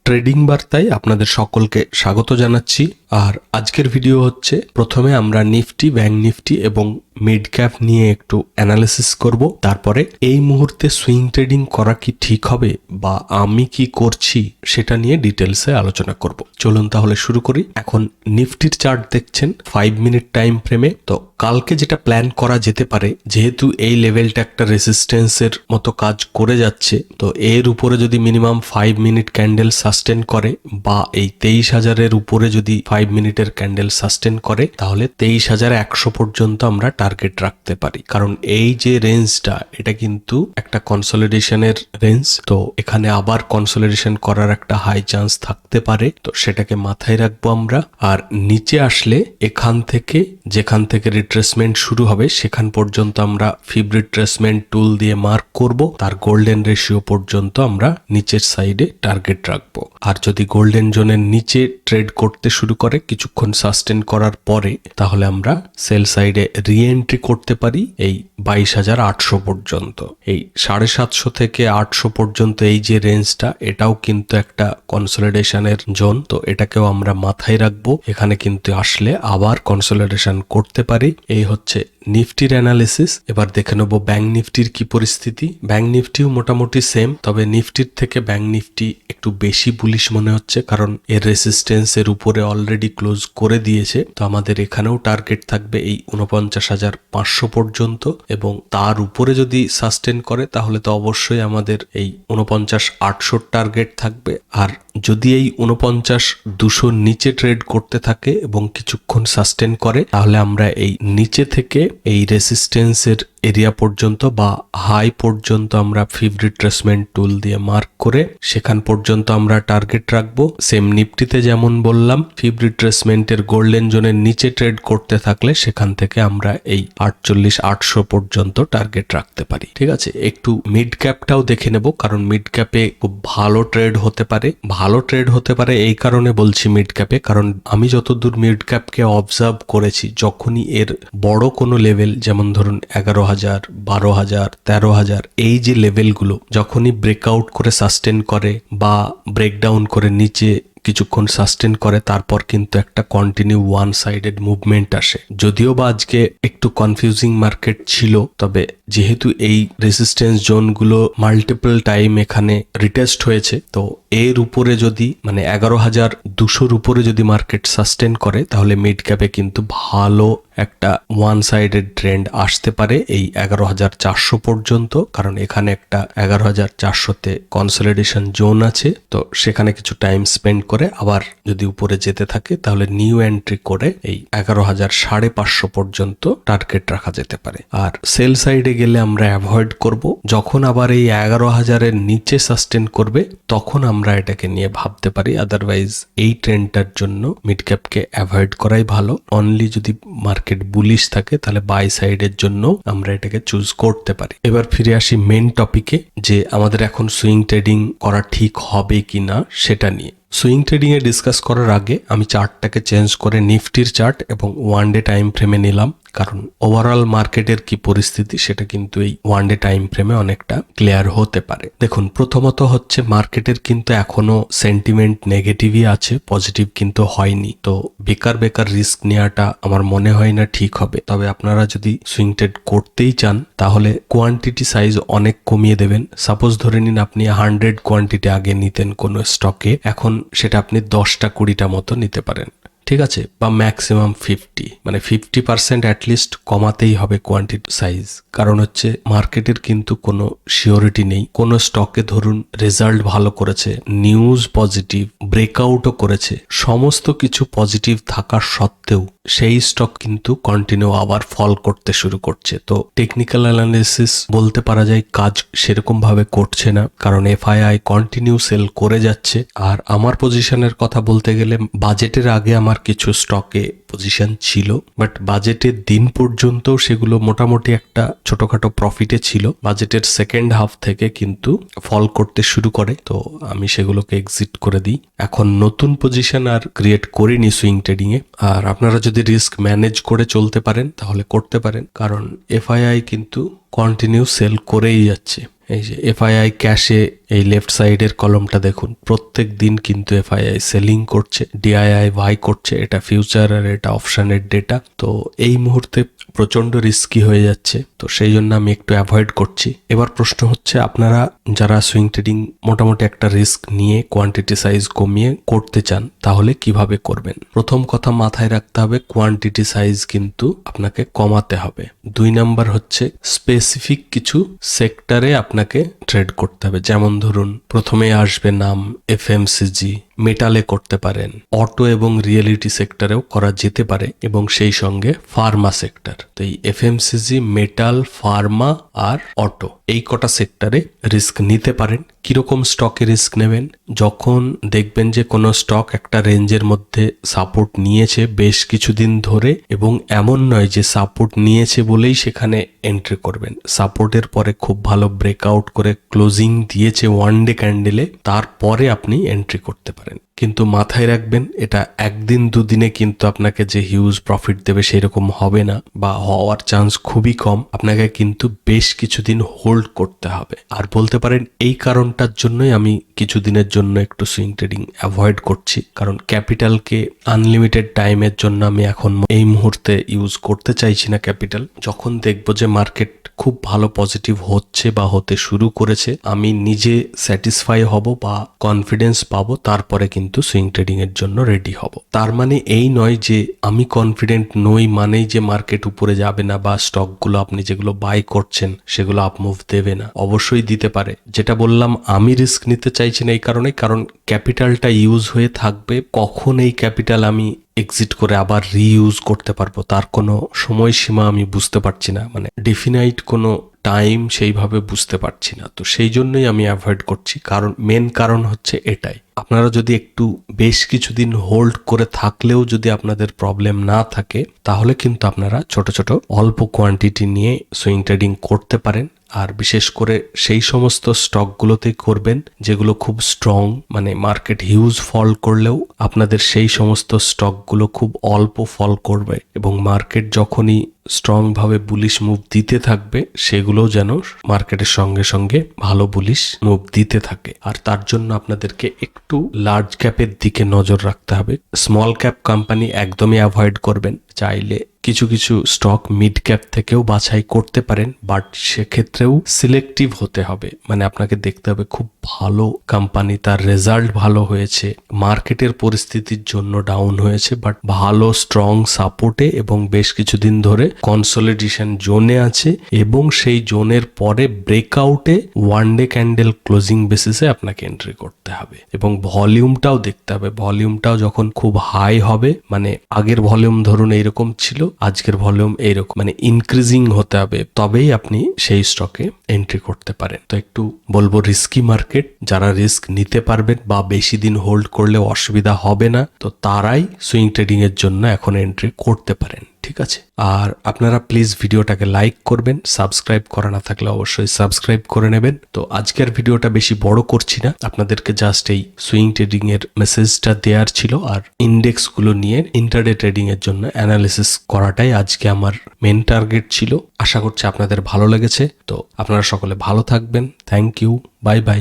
Trading বার্তায় আপনাদের সকলকে স্বাগত জানাচ্ছি। আর আজকের ভিডিও হচ্ছে, প্রথমে আমরা নিফটি, ব্যাংক নিফটি এবং মিড ক্যাপ নিয়ে একটু অ্যানালিসিস করব। তারপরে এই মুহূর্তে সুইং ট্রেডিং করা কি ঠিক হবে বা আমি কি করছি সেটা নিয়ে ডিটেলসে আলোচনা করব। চলুন তাহলে শুরু করি। এখন নিফটির চার্ট দেখছেন 5 মিনিট টাইম ফ্রেমে। তো কালকে যেটা প্ল্যান করা যেতে পারে, যেহেতু এই লেভেলটা একটা রেজিস্ট্যান্সের মতো কাজ করে যাচ্ছে, তো এর উপরে যদি মিনিমাম 5 মিনিট ক্যান্ডেল সাস্টেন করে বা এই 23,000-এর উপরে যদি 5 মিনিটের ক্যান্ডেল সাস্টেন করে, তাহলে 23,100 পর্যন্ত আমরা টার্গেট রাখতে পারি। কারণ এই যে রেঞ্জটা, এটা কিন্তু একটা কনসলিডেশনের রেঞ্জ। তো এখানে আবার কনসলিডেশন করার একটা হাই চান্স থাকতে পারে, তো সেটাকে মাথায় রাখবো আমরা। আর নিচে আসলে এখান থেকে, যেখান থেকে রিট্রেসমেন্ট শুরু হবে সেখান পর্যন্ত আমরা ফিব রিট্রেসমেন্ট টুল দিয়ে মার্ক করব। তার গোল্ডেন রেশিও পর্যন্ত আমরা নিচের সাইডে টার্গেট রাখবো। আর যদি গোল্ডেন জোনের নিচে ট্রেড করতে শুরু করে কিছুক্ষণ সাস্টেন করার পরে, তাহলে আমরা সেল সাইডে রিএন্ট্রি করতে পারি এই 22,800 পর্যন্ত। এই 750 থেকে 800 পর্যন্ত এই যে রেঞ্জটা, এটাও কিন্তু একটা কনসলিডেশনের জোন। তো এটাকেও আমরা মাথায় রাখবো। এখানে কিন্তু আসলে আবার কনসলিডেশন করতে পারি। এই হচ্ছে নিফটির অ্যানালিসিস। এবার দেখে নেবো ব্যাংক নিফটির কি পরিস্থিতি। ব্যাংক নিফটিও মোটামুটি সেম, তবে নিফটির থেকে ব্যাংক নিফটি একটু বেশি বুলিশ মনে হচ্ছে, কারণ এর রেসিস্টেন্সের উপরে অলরেডি ক্লোজ করে দিয়েছে। তো আমাদের এখানেও টার্গেট থাকবে এই 49,500 পর্যন্ত, এবং তার উপরে যদি সাস্টেন করে তাহলে তো অবশ্যই আমাদের এই 49,800 টার্গেট থাকবে। আর যদি এই 49,200 নিচে ট্রেড করতে থাকে এবং কিছুক্ষণ সাস্টেন করে, তাহলে আমরা এই নিচে থেকে এই রেসিস্টেন্সের এরিয়া পর্যন্ত বা হাই পর্যন্ত আমরা ফিব রিট্রেসমেন্ট টুল দিয়ে মার্ক করে সেখান পর্যন্ত আমরা টার্গেট রাখবো। সেম নিফটিতে যেমন বললাম, ফিব রিট্রেসমেন্টের গোল্ডেন জোনের নিচে ট্রেড করতে থাকলে সেখান থেকে আমরা এই 48,800 পর্যন্ত টার্গেট রাখতে পারি। ঠিক আছে, একটু মিড ক্যাপটাও দেখে নেব, কারণ মিড ক্যাপে খুব ভালো ট্রেড হতে পারে। ভালো ট্রেড হতে পারে এই কারণে বলছি মিড ক্যাপে, কারণ আমি যতদূর মিড ক্যাপকে অবজার্ভ করেছি, যখনই এর বড় কোনো লেভেল, যেমন ধরুন 11,000, 12,000, 13,000, এই যে লেভেলগুলো যখনই ব্রেকআউট করে সাস্টেন করে বা ব্রেকডাউন করে নিচে কিছুক্ষণ সাস্টেন করে, তারপর কিন্তু একটা কন্টিনিউ ওয়ান সাইডেড মুভমেন্ট আসে। যদিও বা আজকে একটু কনফিউজিং মার্কেট ছিল, তবে যেহেতু এই রেজিস্ট্যান্স জোনগুলো মাল্টিপল টাইম এখানে রিটেস্ট হয়েছে, তো এর উপরে যদি 11,200-র উপরে যদি মার্কেট সাস্টেন করে, তাহলে মিড ক্যাপে কিন্তু ভালো একটা ওয়ান সাইডেড ট্রেন্ড আসতে পারে এই 11,400 পর্যন্ত। কারণ এখানে একটা 11,400-তে কনসলিডেশন জোন আছে। তো সেখানে কিছু টাইম স্পেন্ড করে আবার যদি উপরে যেতে থাকে, তাহলে নিউ এন্ট্রি করে এই 11,550 পর্যন্ত টার্গেট রাখা যেতে পারে। আর সেল সাইডে গেলে আমরা অ্যাভয়েড করব। যখন আবার এই 11,000-এর নিচে সাস্টেন করবে, তখন আমরা এটাকে নিয়ে ভাবতে পারি। আদারওয়াইজ এই ট্রেন্ডটার জন্য মিড ক্যাপকে অ্যাভয়েড করাই ভালো। অনলি যদি মার্কেট বুলিশ থাকে, তাহলে বাই সাইডের জন্য আমরা এটাকে চুজ করতে পারি। এবার ফিরে আসি মেন টপিকে, যে আমাদের এখন সুইং ট্রেডিং করা ঠিক হবে কিনা সেটা নিয়ে। সুইং ট্রেডিং এ ডিসকাস করার আগে আমি চার্টটাকে চেঞ্জ করে নিফটির চার্ট এবং ওয়ান ডে টাইম ফ্রেমে নিলাম, কারণ ওভারঅল মার্কেটের কি পরিস্থিতি সেটা কিন্তু এই ওয়ান ডে টাইম ফ্রেমে অনেকটা ক্লিয়ার হতে পারে। দেখুন, প্রথমত হচ্ছে মার্কেটের কিন্তু এখনো সেন্টিমেন্ট নেগেটিভই আছে, পজিটিভ কিন্তু হয়নি। তো বেকার রিস্ক নেওয়াটা আমার মনে হয় না ঠিক হবে। তবে আপনারা যদি সুইং ট্রেড করতেই চান, তাহলে কোয়ান্টিটি সাইজ অনেক কমিয়ে দেবেন। সাপোজ ধরে নিন আপনি 100 কোয়ান্টিটি আগে নিতেন কোনো স্টকে, এখন সেটা আপনি 10টা 20টা মতো নিতে পারেন। ঠিক আছে, বা ম্যাক্সিমাম 50% অ্যাটলিস্ট কমাতেই হবে কোয়ান্টিটি সাইজ। কারণ হচ্ছে মার্কেটের কিন্তু কোনো সিওরিটি নেই। কোনো স্টকে ধরুন রেজাল্ট ভালো করেছে, নিউজ পজিটিভ, ব্রেকআউটও করেছে, সমস্ত কিছু পজিটিভ থাকার সত্ত্বেও সেই স্টক কিন্তু কন্টিনিউ আবার ফল করতে শুরু করছে। তো টেকনিক্যাল অ্যানালিসিস বলতে পারা যায় কাজ সেরকম ভাবে করছে না, কারণ এফআইআই কন্টিনিউ সেল করে যাচ্ছে। আর আমার পজিশনের কথা বলতে গেলে, বাজেটের আগে আমার কিছু স্টকে পজিশন ছিল, বাট বাজেটের দিন পর্যন্ত সেগুলো মোটামুটি একটা ছোটখাটো প্রফিটে ছিল। বাজেটের সেকেন্ড হাফ থেকে কিন্তু ফল করতে শুরু করে, তো আমি সেগুলোকে এক্সিট করে দিই। এখন নতুন পজিশন আর ক্রিয়েট করিনি সুইং ট্রেডিং এ। আর আপনারা যদি রিস্ক ম্যানেজ করে চলতে পারেন তাহলে করতে পারেন, কারণ এফআইআই কিন্তু কন্টিনিউ সেল করেই যাচ্ছে। এই যে এফআইআই ক্যাশে এই লেফট সাইডের কলমটা দেখুন, প্রত্যেক দিন কিন্তু এফআইআই সেলিং করছে, ডিআইআই বাই করছে। এটা ফিউচার আর এটা অপশনের ডেটা। তো এই মুহূর্তে প্রচন্ড রিস্কি হয়ে যাচ্ছে, তো সেই জন্য আমি একটু অ্যাভয়েড করছি। এবার প্রশ্ন হচ্ছে, আপনারা যারা সুইং ট্রেডিং মোটামুটি একটা রিস্ক নিয়ে কোয়ান্টিটি সাইজ কমিয়ে করতে চান, তাহলে কিভাবে করবেন? প্রথম কথা মাথায় রাখতে হবে, কোয়ান্টিটি সাইজ কিন্তু আপনাকে কমাতে হবে। 2 নাম্বার হচ্ছে স্পেসিফিক কিছু সেক্টরে আপনাকে ট্রেড করতে হবে। যেমন ধরুন, প্রথমে আসবে নাম এফএমসিজি, মেটালে করতে পারেন, অটো এবং রিয়েলিটি সেক্টরেও করা যেতে পারে, এবং সেই সঙ্গে ফার্মা সেক্টর। তো এই এফএমসিজি, মেটাল, ফার্মা আর অটো, এই কটা সেক্টরে রিস্ক নিতে পারেন। কিরকম স্টকে রিস্ক নেবেন? যখন দেখবেন যে কোনো স্টক একটা রেঞ্জের মধ্যে সাপোর্ট নিয়েছে বেশ কিছুদিন ধরে, এবং এমন নয় যে সাপোর্ট নিয়েছে বলেই সেখানে এন্ট্রি করবেন। সাপোর্টের পরে খুব ভালো ব্রেকআউট করে ক্লোজিং দিয়েছে ওয়ান ডে ক্যান্ডেলে, তারপরে আপনি এন্ট্রি করতে পারেন। কিন্তু মাথায় রাখবেন, এটা একদিন দুদিনে কিন্তু আপনাকে যে হিউজ প্রফিট দেবে সেরকম হবে না, বা হওয়ার চান্স খুবই কম। আপনাকে কিন্তু বেশ কিছুদিন হোল্ড করতে হবে। আর বলতে পারেন এই কারণটার জন্যই আমি কিছুদিনের জন্য একটু সুইং ট্রেডিং অ্যাভয়েড করছি, কারণ ক্যাপিটালকে আনলিমিটেড টাইমের জন্য আমি এখন এই মুহূর্তে ইউজ করতে চাইছি না ক্যাপিটাল। যখন দেখবো যে মার্কেট খুব ভালো পজিটিভ হচ্ছে বা হতে শুরু করেছে, আমি নিজে স্যাটিসফাই হব বা কনফিডেন্স পাবো, তারপরে কিন্তু সুইং ট্রেডিং এর জন্য রেডি হব। তার মানে এই নয় যে আমি কনফিডেন্ট নই মানেই যে মার্কেট উপরে যাবে না, বা স্টকগুলো আপনি যেগুলো বাই করছেন সেগুলো আপমুভ দেবে না। অবশ্যই দিতে পারে। যেটা বললাম, আমি রিস্ক নিতে চাইছি না এই কারণে, কারণ ক্যাপিটালটা ইউজ হয়ে থাকবে। কখন এই ক্যাপিটাল আমি এক্সিট করে আবার রিইউজ করতে পারবো তার কোনো সময়সীমা আমি বুঝতে পারছি না, মানে ডেফিনাইট কোনো টাইম সেইভাবে বুঝতে পারছি না। তো সেই জন্যই আমি অ্যাভয়েড করছি। কারণ মেন কারণ হচ্ছে এটাই। আপনারা যদি একটু বেশ কিছুদিন হোল্ড করে থাকলেও যদি আপনাদের প্রবলেম না থাকে, তাহলে কিন্তু আপনারা ছোট ছোট অল্প কোয়ান্টিটি নিয়ে সুইং ট্রেডিং করতে পারেন। আর বিশেষ করে সেই সমস্ত স্টকগুলোতেই করবেন যেগুলো খুব স্ট্রং, মানে মার্কেট হিউজ ফল করলেও আপনাদের সেই সমস্ত স্টকগুলো খুব অল্প ফল করবে, এবং মার্কেট যখনই স্ট্রং ভাবে বুলিশ মুভ দিতে থাকবে সেগুলো যেন মার্কেটের সঙ্গে সঙ্গে ভালো বুলিশ মুভ দিতে থাকে। আর তার জন্য আপনাদেরকে একটু লার্জ ক্যাপের দিকে নজর রাখতে হবে। স্মল ক্যাপ কোম্পানি একদমই অ্যাভয়েড করবেন। চাইলে কিছু কিছু স্টক মিড ক্যাপ থেকেও বাছাই করতে পারেন, বাট সেক্ষেত্রেও সিলেক্টিভ হতে হবে। মানে আপনাকে দেখতে হবে খুব ভালো কোম্পানি, তার রেজাল্ট ভালো হয়েছে, মার্কেটের পরিস্থিতির জন্য ডাউন হয়েছে, বাট ভালো স্ট্রং সাপোর্টে এবং বেশ কিছুদিন ধরে কনসলিডেশন জোনে আছে, এবং সেই জোনের পরে ব্রেকআউটে ওয়ান ডে ক্যান্ডেল ক্লোজিং বেসিসে আপনাকে এন্ট্রি করতে হবে। এবং ভলিউমটাও দেখতে হবে। ভলিউমটাও যখন খুব হাই হবে, মানে আগের ভলিউম ধরুন এইরকম ছিল, আজকের ভলিউম এইরকম, মানে ইনক্রিজিং হতে হবে, তবেই আপনি সেই স্টকে এন্ট্রি করতে পারেন। তো একটু বলবো রিস্কি মার্কেট, যারা রিস্ক নিতে পারবেন বা বেশি দিন হোল্ড করলে অসুবিধা হবে না, তো তারাই সুইং ট্রেডিং এর জন্য এখন এন্ট্রি করতে পারেন। ঠিক আছে? আর আপনারা প্লিজ ভিডিওটাকে লাইক করবেন, সাবস্ক্রাইব করা না থাকলে অবশ্যই সাবস্ক্রাইব করে নেবেন। তো আজকের ভিডিওটা বেশি বড় করছি না, আপনাদেরকে জাস্ট এই সুইং ট্রেডিং এর মেসেজটা দেওয়ার ছিল, আর ইন্ডেক্স গুলো নিয়ে ইন্টারডে ট্রেডিং এর জন্য অ্যানালিসিস করাটাই আজকে আমার মেন টার্গেট ছিল। আশা করছি আপনাদের ভালো লেগেছে। তো আপনারা সকলে ভালো থাকবেন। Thank you, bye by.